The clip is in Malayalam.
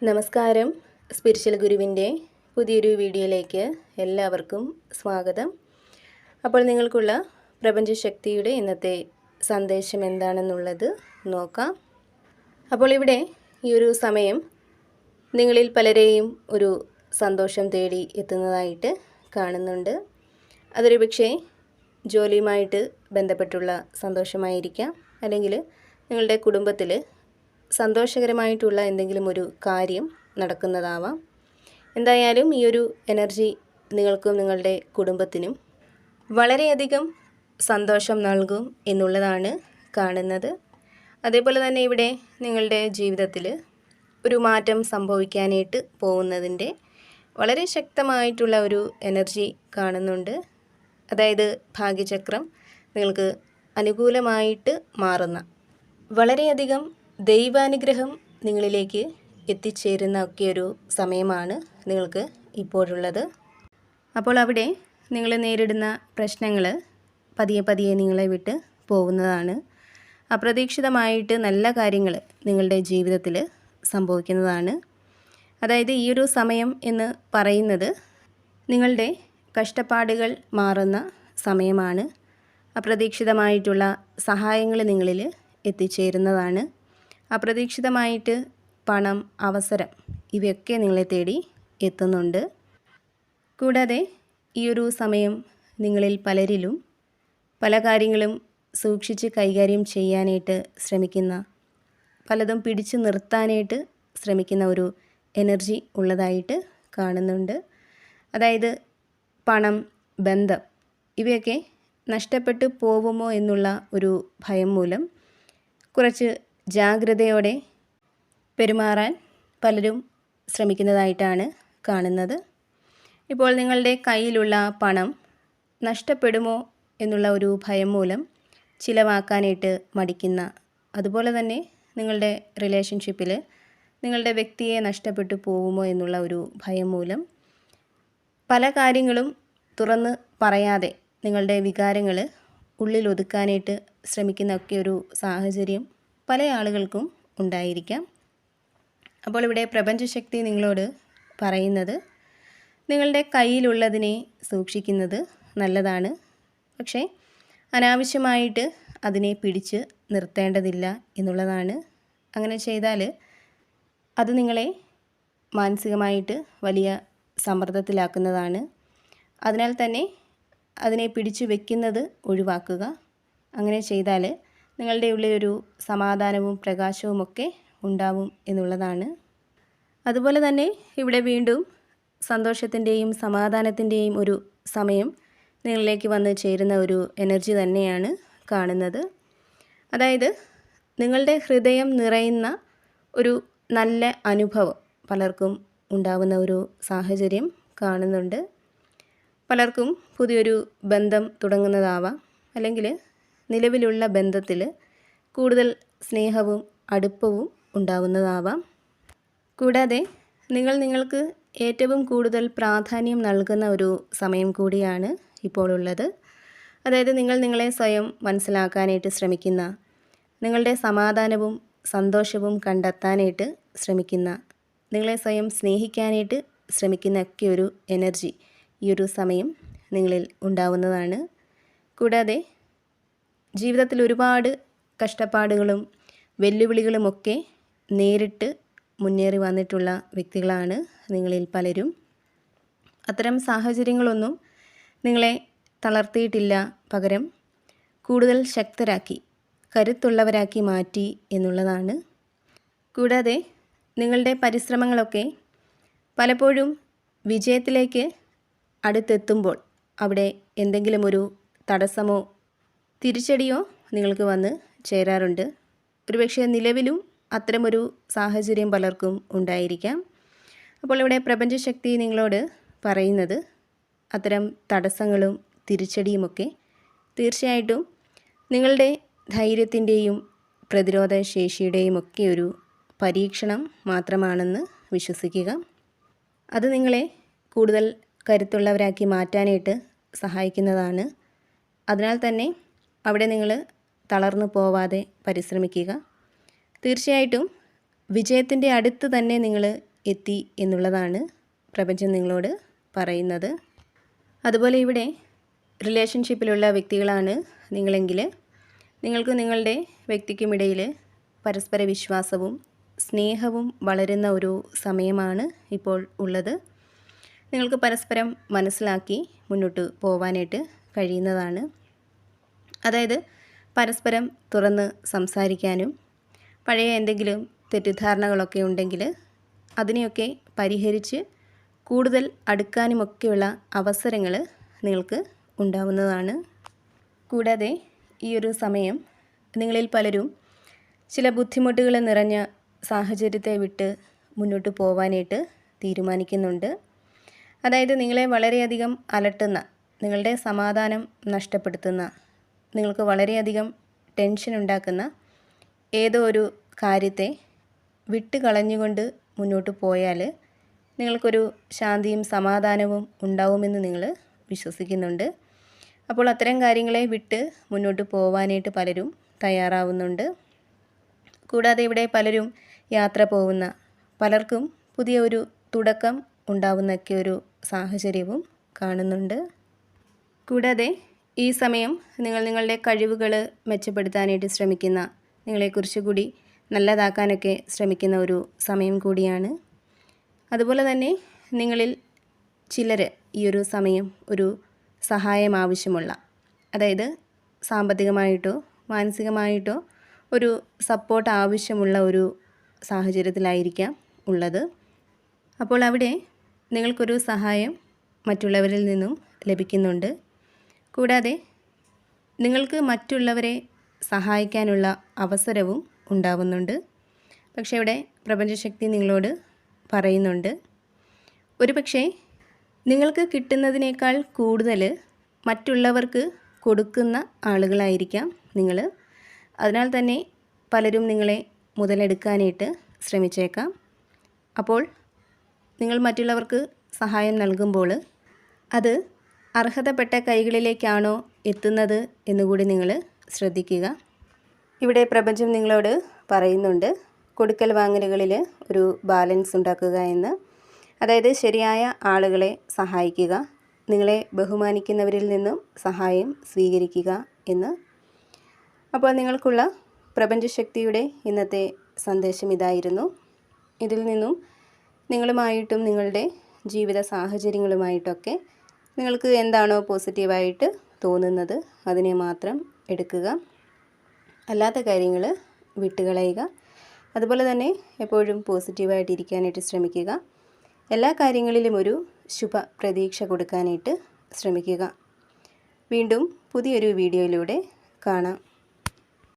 നമസ്കാരം. സ്പിരിച്വൽ ഗുരുവിൻ്റെ പുതിയൊരു വീഡിയോയിലേക്ക് എല്ലാവർക്കും സ്വാഗതം. അപ്പോൾ നിങ്ങൾക്കുള്ള പ്രപഞ്ചശക്തിയുടെ ഇന്നത്തെ സന്ദേശം എന്താണെന്നുള്ളത് നോക്കാം. അപ്പോൾ ഇവിടെ ഈ ഒരു സമയം നിങ്ങളിൽ പലരെയും ഒരു സന്തോഷം തേടി എത്തുന്നതായിട്ട് കാണുന്നുണ്ട്. അതൊരു പക്ഷേ ജോലിയുമായിട്ട് ബന്ധപ്പെട്ടുള്ള സന്തോഷമായിരിക്കാം, അല്ലെങ്കിൽ നിങ്ങളുടെ കുടുംബത്തിൽ സന്തോഷകരമായിട്ടുള്ള എന്തെങ്കിലും ഒരു കാര്യം നടക്കുന്നതാവാം. എന്തായാലും ഈ ഒരു എനർജി നിങ്ങൾക്കും നിങ്ങളുടെ കുടുംബത്തിനും വളരെയധികം സന്തോഷം നൽകും എന്നുള്ളതാണ് കാണുന്നത്. അതേപോലെ തന്നെ ഇവിടെ നിങ്ങളുടെ ജീവിതത്തിൽ ഒരു മാറ്റം സംഭവിക്കാനായിട്ട് പോകുന്നതിൻ്റെ വളരെ ശക്തമായിട്ടുള്ള ഒരു എനർജി കാണുന്നുണ്ട്. അതായത് ഭാഗ്യചക്രം നിങ്ങൾക്ക് അനുകൂലമായിട്ട് മാറുന്ന, വളരെയധികം ദൈവാനുഗ്രഹം നിങ്ങളിലേക്ക് എത്തിച്ചേരുന്ന ഒക്കെ ഒരു സമയമാണ് നിങ്ങൾക്ക് ഇപ്പോഴുള്ളത്. അപ്പോൾ അവിടെ നിങ്ങൾ നേരിടുന്ന പ്രശ്നങ്ങൾ പതിയെ പതിയെ നിങ്ങളെ വിട്ട് പോകുന്നതാണ്. അപ്രതീക്ഷിതമായിട്ട് നല്ല കാര്യങ്ങൾ നിങ്ങളുടെ ജീവിതത്തിൽ സംഭവിക്കുന്നതാണ്. അതായത് ഈ ഒരു സമയം എന്ന് പറയുന്നത് നിങ്ങളുടെ കഷ്ടപ്പാടുകൾ മാറുന്ന സമയമാണ്. അപ്രതീക്ഷിതമായിട്ടുള്ള സഹായങ്ങൾ നിങ്ങളിൽ എത്തിച്ചേരുന്നതാണ്. അപ്രതീക്ഷിതമായിട്ട് പണം, അവസരം ഇവയൊക്കെ നിങ്ങളെ തേടി എത്തുന്നുണ്ട്. കൂടാതെ ഈ ഒരു സമയം നിങ്ങളിൽ പലരിലും പല കാര്യങ്ങളും സൂക്ഷിച്ച് കൈകാര്യം ചെയ്യാനായിട്ട് ശ്രമിക്കുന്ന, പലതും പിടിച്ചു നിർത്താനായിട്ട് ശ്രമിക്കുന്ന ഒരു എനർജി ഉള്ളതായിട്ട് കാണുന്നുണ്ട്. അതായത് പണം, ബന്ധം ഇവയൊക്കെ നഷ്ടപ്പെട്ടു പോവുമോ എന്നുള്ള ഒരു ഭയം മൂലം കുറച്ച് ജാഗ്രതയോടെ പെരുമാറാൻ പലരും ശ്രമിക്കുന്നതായിട്ടാണ് കാണുന്നത്. ഇപ്പോൾ നിങ്ങളുടെ കയ്യിലുള്ള പണം നഷ്ടപ്പെടുമോ എന്നുള്ള ഒരു ഭയം മൂലം ചിലവാക്കാനായിട്ട് മടിക്കുന്ന, അതുപോലെ തന്നെ നിങ്ങളുടെ റിലേഷൻഷിപ്പിൽ നിങ്ങളുടെ വ്യക്തിയെ നഷ്ടപ്പെട്ടു പോകുമോ എന്നുള്ള ഒരു ഭയം മൂലം പല കാര്യങ്ങളും തുറന്ന് പറയാതെ നിങ്ങളുടെ വികാരങ്ങൾ ഉള്ളിൽ ഒതുക്കാനായിട്ട് ശ്രമിക്കുന്ന ഒക്കെ ഒരു സാഹചര്യം പല ആളുകൾക്കും ഉണ്ടായിരിക്കാം. അപ്പോൾ ഇവിടെ പ്രപഞ്ചശക്തി നിങ്ങളോട് പറയുന്നത് നിങ്ങളുടെ കയ്യിലുള്ളതിനെ സൂക്ഷിക്കുന്നത് നല്ലതാണ്. പക്ഷേ അനാവശ്യമായിട്ട് അതിനെ പിടിച്ച് നിർത്തേണ്ടതില്ല എന്നുള്ളതാണ്. അങ്ങനെ ചെയ്താൽ അത് നിങ്ങളെ മാനസികമായിട്ട് വലിയ സമ്മർദ്ദത്തിലാക്കുന്നതാണ്. അതിനാൽ തന്നെ അതിനെ പിടിച്ചു വയ്ക്കുന്നത് ഒഴിവാക്കുക. അങ്ങനെ ചെയ്താൽ നിങ്ങളുടെ ഉള്ളിൽ ഒരു സമാധാനവും പ്രകാശവും ഒക്കെ ഉണ്ടാവും എന്നുള്ളതാണ്. അതുപോലെ തന്നെ ഇവിടെ വീണ്ടും സന്തോഷത്തിൻ്റെയും സമാധാനത്തിൻ്റെയും ഒരു സമയം നിങ്ങളിലേക്ക് വന്ന് ചേരുന്ന ഒരു എനർജി തന്നെയാണ് കാണുന്നത്. അതായത് നിങ്ങളുടെ ഹൃദയം നിറയുന്ന ഒരു നല്ല അനുഭവം പലർക്കും ഉണ്ടാവുന്ന ഒരു സാഹചര്യം കാണുന്നുണ്ട്. പലർക്കും പുതിയൊരു ബന്ധം തുടങ്ങുന്നതാവാം, അല്ലെങ്കിൽ നിലവിലുള്ള ബന്ധത്തിൽ കൂടുതൽ സ്നേഹവും അടുപ്പവും ഉണ്ടാവുന്നതാവാം. കൂടാതെ നിങ്ങൾക്ക് ഏറ്റവും കൂടുതൽ പ്രാധാന്യം നൽകുന്ന ഒരു സമയം കൂടിയാണ് ഇപ്പോൾ ഉള്ളത്. അതായത് നിങ്ങളെ സ്വയം മനസ്സിലാക്കാനായിട്ട് ശ്രമിക്കുന്ന, നിങ്ങളുടെ സമാധാനവും സന്തോഷവും കണ്ടെത്താനായിട്ട് ശ്രമിക്കുന്ന, നിങ്ങളെ സ്വയം സ്നേഹിക്കാനായിട്ട് ശ്രമിക്കുന്ന ഒക്കെ ഒരു എനർജി ഈ ഒരു സമയം നിങ്ങളിൽ ഉണ്ടാവുന്നതാണ്. കൂടാതെ ജീവിതത്തിൽ ഒരുപാട് കഷ്ടപ്പാടുകളും വെല്ലുവിളികളുമൊക്കെ നേരിട്ട് മുന്നേറി വന്നിട്ടുള്ള വ്യക്തികളാണ് നിങ്ങളിൽ പലരും. അത്തരം സാഹചര്യങ്ങളൊന്നും നിങ്ങളെ തളർത്തിയിട്ടില്ല, പകരം കൂടുതൽ ശക്തരാക്കി, കരുത്തുള്ളവരാക്കി മാറ്റി എന്നുള്ളതാണ്. കൂടാതെ നിങ്ങളുടെ പരിശ്രമങ്ങളൊക്കെ പലപ്പോഴും വിജയത്തിലേക്ക് അടുത്തെത്തുമ്പോൾ അവിടെ എന്തെങ്കിലും ഒരു തടസ്സമോ തിരിച്ചടിയോ നിങ്ങൾക്ക് വന്ന് ചേരാറുണ്ട്. ഒരുപക്ഷെ നിലവിലും അത്തരമൊരു സാഹചര്യം പലർക്കും ഉണ്ടായിരിക്കാം. അപ്പോൾ ഇവിടെ പ്രപഞ്ചശക്തി നിങ്ങളോട് പറയുന്നത് അത്തരം തടസ്സങ്ങളും തിരിച്ചടിയുമൊക്കെ തീർച്ചയായിട്ടും നിങ്ങളുടെ ധൈര്യത്തിൻ്റെയും പ്രതിരോധ ശേഷിയുടെയും ഒക്കെ ഒരു പരീക്ഷണം മാത്രമാണെന്ന് വിശ്വസിക്കുക. അത് നിങ്ങളെ കൂടുതൽ കരുത്തുള്ളവരാക്കി മാറ്റാനായിട്ട് സഹായിക്കുന്നതാണ്. അതിനാൽ തന്നെ അവിടെ നിങ്ങൾ തളർന്നു പോവാതെ പരിശ്രമിക്കുക. തീർച്ചയായിട്ടും വിജയത്തിൻ്റെ അടുത്ത് തന്നെ നിങ്ങൾ എത്തി എന്നുള്ളതാണ് പ്രപഞ്ചം നിങ്ങളോട് പറയുന്നത്. അതുപോലെ ഇവിടെ റിലേഷൻഷിപ്പിലുള്ള വ്യക്തികളാണ് നിങ്ങളെങ്കിൽ നിങ്ങൾക്ക് നിങ്ങളുടെ വ്യക്തിക്കുമിടയിൽ പരസ്പര വിശ്വാസവും സ്നേഹവും വളരുന്ന ഒരു സമയമാണ് ഇപ്പോൾ ഉള്ളത്. നിങ്ങൾക്ക് പരസ്പരം മനസ്സിലാക്കി മുന്നോട്ട് പോകാനായിട്ട് കഴിയുന്നതാണ്. അതായത് പരസ്പരം തുറന്ന് സംസാരിക്കാനും പഴയ എന്തെങ്കിലും തെറ്റിദ്ധാരണകളൊക്കെ ഉണ്ടെങ്കിൽ അതിനെയൊക്കെ പരിഹരിച്ച് കൂടുതൽ അടുക്കാനുമൊക്കെയുള്ള അവസരങ്ങൾ നിങ്ങൾക്ക് ഉണ്ടാവുന്നതാണ്. കൂടാതെ ഈ ഒരു സമയം നിങ്ങളിൽ പലരും ചില ബുദ്ധിമുട്ടുകൾ നിറഞ്ഞ സാഹചര്യത്തെ വിട്ട് മുന്നോട്ട് പോകാനായിട്ട് തീരുമാനിക്കുന്നുണ്ട്. അതായത് നിങ്ങളെ വളരെയധികം അലട്ടുന്ന, നിങ്ങളുടെ സമാധാനം നഷ്ടപ്പെടുത്തുന്ന, നിങ്ങൾക്ക് വളരെയധികം ടെൻഷൻ ഉണ്ടാക്കുന്ന ഏതോ ഒരു കാര്യത്തെ വിട്ട് കളഞ്ഞുകൊണ്ട് മുന്നോട്ട് പോയാൽ നിങ്ങൾക്കൊരു ശാന്തിയും സമാധാനവും ഉണ്ടാവുമെന്ന് നിങ്ങൾ വിശ്വസിക്കുന്നുണ്ട്. അപ്പോൾ അത്തരം കാര്യങ്ങളെ വിട്ട് മുന്നോട്ട് പോകാനായിട്ട് പലരും തയ്യാറാവുന്നുണ്ട്. കൂടാതെ ഇവിടെ പലരും യാത്ര പോകുന്ന, പലർക്കും പുതിയ ഒരു തുടക്കം ഉണ്ടാവുന്നൊക്കെ ഒരു സാഹചര്യവും കാണുന്നുണ്ട്. കൂടാതെ ഈ സമയം നിങ്ങൾ നിങ്ങളുടെ കഴിവുകൾ മെച്ചപ്പെടുത്താനായിട്ട് ശ്രമിക്കുന്ന, നിങ്ങളെക്കുറിച്ച് കൂടി നല്ലതാക്കാനൊക്കെ ശ്രമിക്കുന്ന ഒരു സമയം കൂടിയാണ്. അതുപോലെ തന്നെ നിങ്ങളിൽ ചിലർ ഈ ഒരു സമയം ഒരു സഹായം ആവശ്യമുള്ള, അതായത് സാമ്പത്തികമായിട്ടോ മാനസികമായിട്ടോ ഒരു സപ്പോർട്ട് ആവശ്യമുള്ള ഒരു സാഹചര്യത്തിലായിരിക്കാം ഉള്ളത്. അപ്പോൾ അവിടെ നിങ്ങൾക്കൊരു സഹായം മറ്റുള്ളവരിൽ നിന്നും ലഭിക്കുന്നുണ്ട്. കൂടാതെ നിങ്ങൾക്ക് മറ്റുള്ളവരെ സഹായിക്കാനുള്ള അവസരവും ഉണ്ടാവുന്നുണ്ട്. പക്ഷേ ഇവിടെ പ്രപഞ്ചശക്തി നിങ്ങളോട് പറയുന്നുണ്ട്, ഒരുപക്ഷെ നിങ്ങൾക്ക് കിട്ടുന്നതിനേക്കാൾ കൂടുതൽ മറ്റുള്ളവർക്ക് കൊടുക്കുന്ന ആളുകളായിരിക്കാം നിങ്ങൾ. അതിനാൽ തന്നെ പലരും നിങ്ങളെ മുതലെടുക്കാനായിട്ട് ശ്രമിച്ചേക്കാം. അപ്പോൾ നിങ്ങൾ മറ്റുള്ളവർക്ക് സഹായം നൽകുമ്പോൾ അത് അർഹതപ്പെട്ട കൈകളിലേക്കാണോ എത്തുന്നത് എന്നുകൂടി നിങ്ങൾ ശ്രദ്ധിക്കുക. ഇവിടെ പ്രപഞ്ചം നിങ്ങളോട് പറയുന്നുണ്ട്, കൊടുക്കൽ വാങ്ങലുകളിൽ ഒരു ബാലൻസ് ഉണ്ടാക്കുക എന്ന്. അതായത് ശരിയായ ആളുകളെ സഹായിക്കുക, നിങ്ങളെ ബഹുമാനിക്കുന്നവരിൽ നിന്നും സഹായം സ്വീകരിക്കുക എന്ന്. അപ്പോൾ നിങ്ങൾക്കുള്ള പ്രപഞ്ചശക്തിയുടെ ഇന്നത്തെ സന്ദേശം ഇതായിരുന്നു. ഇതിൽ നിന്നും നിങ്ങളുമായിട്ടും നിങ്ങളുടെ ജീവിത സാഹചര്യങ്ങളുമായിട്ടൊക്കെ നിങ്ങൾക്ക് എന്താണോ പോസിറ്റീവായിട്ട് തോന്നുന്നത് അതിനെ മാത്രം എടുക്കുക, അല്ലാത്ത കാര്യങ്ങൾ വിട്ടുകളയുക. അതുപോലെ തന്നെ എപ്പോഴും പോസിറ്റീവായിട്ടിരിക്കാനായിട്ട് ശ്രമിക്കുക. എല്ലാ കാര്യങ്ങളിലും ഒരു ശുഭ പ്രതീക്ഷ കൊടുക്കാനായിട്ട് ശ്രമിക്കുക. വീണ്ടും പുതിയൊരു വീഡിയോയിലൂടെ കാണാം.